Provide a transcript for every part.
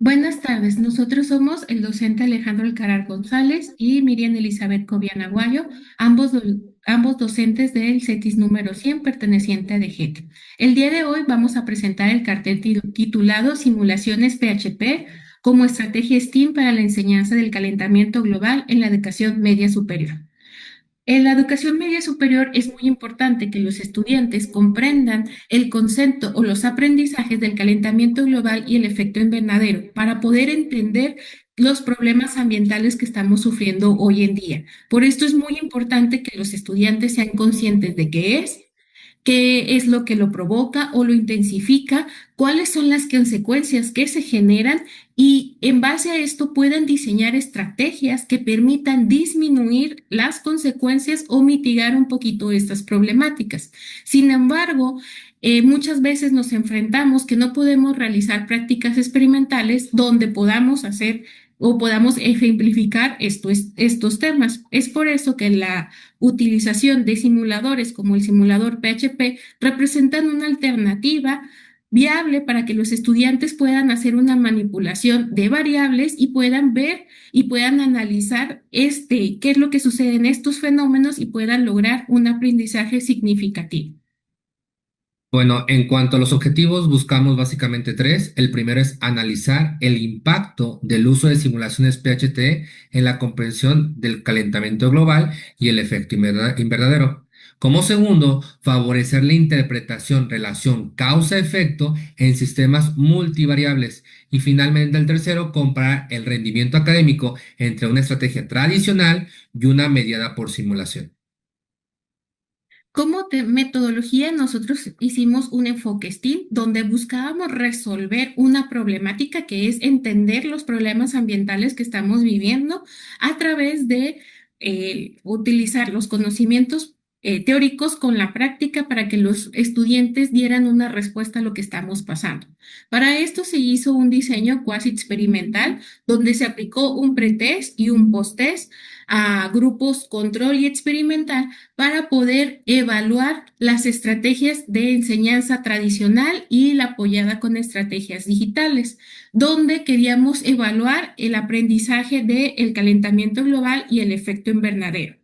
Buenas tardes, nosotros somos el docente Alejandro Alcaraz González y Miriam Elizabeth Cobian Aguayo, ambos docentes del CETIS número 100 perteneciente a DGET. El día de hoy vamos a presentar el cartel titulado Simulaciones PHP como estrategia STEAM para la enseñanza del calentamiento global en la educación media superior. En la educación media superior es muy importante que los estudiantes comprendan el concepto o los aprendizajes del calentamiento global y el efecto invernadero para poder entender los problemas ambientales que estamos sufriendo hoy en día. Por esto es muy importante que los estudiantes sean conscientes de qué es lo que lo provoca o lo intensifica, cuáles son las consecuencias que se generan y en base a esto puedan diseñar estrategias que permitan disminuir las consecuencias o mitigar un poquito estas problemáticas. Sin embargo, muchas veces nos enfrentamos que no podemos realizar prácticas experimentales donde podamos hacer o podamos ejemplificar estos temas. Es por eso que la utilización de simuladores como el simulador PHP representan una alternativa viable para que los estudiantes puedan hacer una manipulación de variables y puedan ver y puedan analizar qué es lo que sucede en estos fenómenos y puedan lograr un aprendizaje significativo. Bueno, en cuanto a los objetivos, buscamos básicamente tres. El primero es analizar el impacto del uso de simulaciones PHT en la comprensión del calentamiento global y el efecto invernadero. Como segundo, favorecer la interpretación relación causa-efecto en sistemas multivariables. Y finalmente, el tercero, comparar el rendimiento académico entre una estrategia tradicional y una mediada por simulación. Como metodología, nosotros hicimos un enfoque STEAM donde buscábamos resolver una problemática que es entender los problemas ambientales que estamos viviendo a través de utilizar los conocimientos teóricos con la práctica para que los estudiantes dieran una respuesta a lo que estamos pasando. Para esto se hizo un diseño cuasi experimental donde se aplicó un pretest y un posttest a grupos control y experimental para poder evaluar las estrategias de enseñanza tradicional y la apoyada con estrategias digitales, donde queríamos evaluar el aprendizaje del calentamiento global y el efecto invernadero.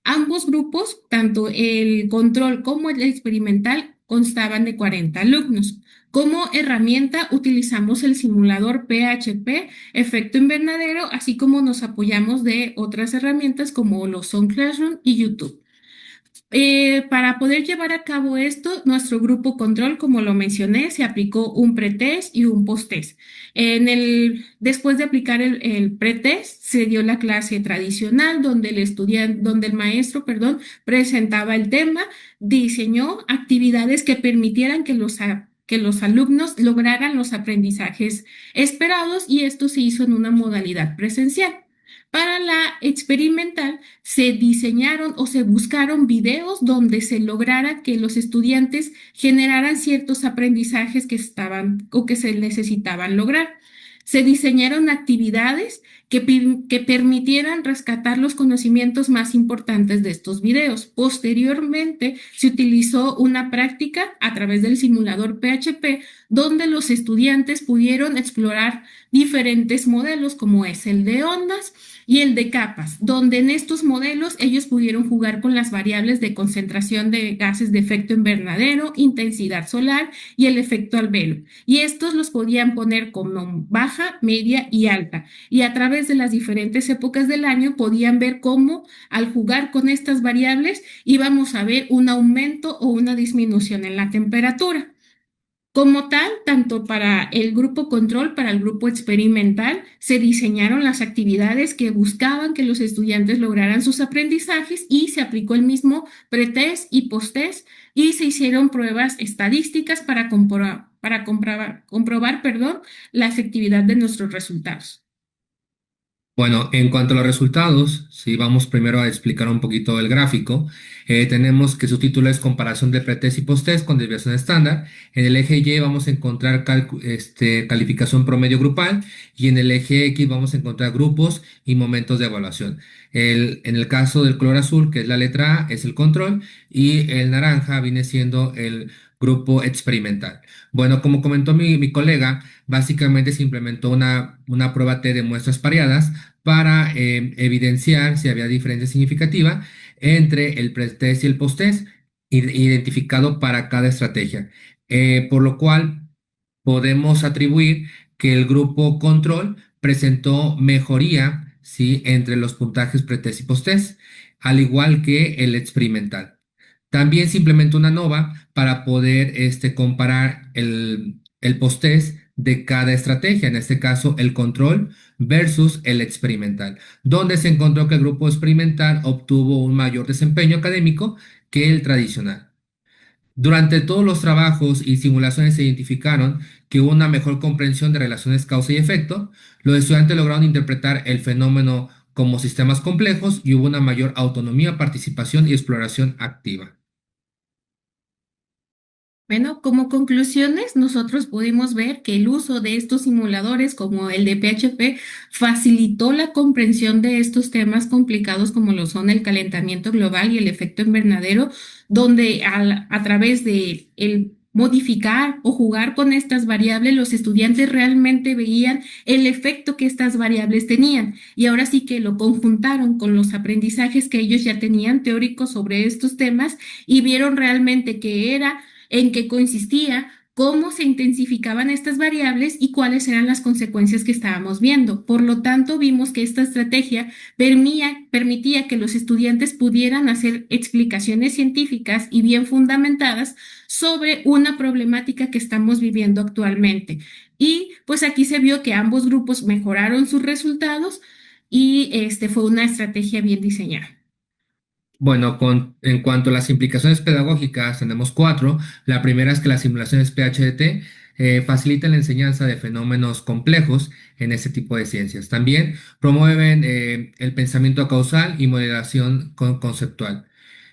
Ambos grupos, tanto el control como el experimental, constaban de 40 alumnos. Como herramienta utilizamos el simulador PHP, efecto invernadero, así como nos apoyamos de otras herramientas como los son Classroom y YouTube. Para poder llevar a cabo esto, nuestro grupo control, como lo mencioné, se aplicó un pretest y un posttest. Después de aplicar el pretest, se dio la clase tradicional donde donde el maestro, perdón, presentaba el tema, diseñó actividades que permitieran que los alumnos lograran los aprendizajes esperados y esto se hizo en una modalidad presencial. Para la experimental se diseñaron o se buscaron videos donde se lograra que los estudiantes generaran ciertos aprendizajes que estaban o que se necesitaban lograr. Se diseñaron actividades que permitieran rescatar los conocimientos más importantes de estos videos. Posteriormente, se utilizó una práctica a través del simulador PHP, donde los estudiantes pudieron explorar diferentes modelos, como es el de ondas y el de capas, donde en estos modelos ellos pudieron jugar con las variables de concentración de gases de efecto invernadero, intensidad solar y el efecto albedo. Y estos los podían poner como baja, media y alta. Y a través de las diferentes épocas del año podían ver cómo al jugar con estas variables íbamos a ver un aumento o una disminución en la temperatura. Como tal, tanto para el grupo control, para el grupo experimental, se diseñaron las actividades que buscaban que los estudiantes lograran sus aprendizajes y se aplicó el mismo pretest y posttest y se hicieron pruebas estadísticas para comprobar, perdón, la efectividad de nuestros resultados. Bueno, en cuanto a los resultados, si vamos primero a explicar un poquito el gráfico, tenemos que su título es comparación de pretest y posttest con desviación estándar. En el eje Y vamos a encontrar calificación promedio grupal y en el eje X vamos a encontrar grupos y momentos de evaluación. En el caso del color azul, que es la letra A, es el control y el naranja viene siendo el grupo experimental. Bueno, como comentó mi colega, básicamente se implementó una prueba T de muestras pareadas para evidenciar si había diferencia significativa entre el pretest y el posttest identificado para cada estrategia. Por lo cual podemos atribuir que el grupo control presentó mejoría, ¿sí? Entre los puntajes pretest y posttest, al igual que el experimental. También se implementó una nova para poder comparar el post-test de cada estrategia, en este caso el control versus el experimental, donde se encontró que el grupo experimental obtuvo un mayor desempeño académico que el tradicional. Durante todos los trabajos y simulaciones se identificaron que hubo una mejor comprensión de relaciones causa y efecto. Los estudiantes lograron interpretar el fenómeno como sistemas complejos y hubo una mayor autonomía, participación y exploración activa. Bueno, como conclusiones, nosotros pudimos ver que el uso de estos simuladores como el de PHP facilitó la comprensión de estos temas complicados como lo son el calentamiento global y el efecto invernadero, donde a través de el modificar o jugar con estas variables, los estudiantes realmente veían el efecto que estas variables tenían. Y ahora sí que lo conjuntaron con los aprendizajes que ellos ya tenían teóricos sobre estos temas y vieron realmente que era en qué consistía, cómo se intensificaban estas variables y cuáles eran las consecuencias que estábamos viendo. Por lo tanto, vimos que esta estrategia permitía que los estudiantes pudieran hacer explicaciones científicas y bien fundamentadas sobre una problemática que estamos viviendo actualmente. Y pues aquí se vio que ambos grupos mejoraron sus resultados y este fue una estrategia bien diseñada. Bueno, en cuanto a las implicaciones pedagógicas, tenemos cuatro. La primera es que las simulaciones PHDT facilitan la enseñanza de fenómenos complejos en este tipo de ciencias. También promueven el pensamiento causal y modelación conceptual.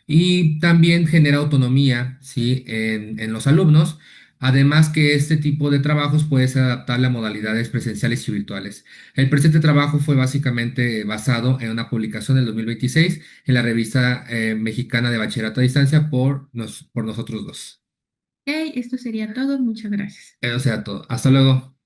Y también genera autonomía, ¿sí? En los alumnos. Además que este tipo de trabajos puede ser adaptable a modalidades presenciales y virtuales. El presente trabajo fue básicamente basado en una publicación del 2026 en la revista mexicana de bachillerato a distancia por nosotros dos. Ok, esto sería todo. Muchas gracias. Eso sea todo. Hasta luego.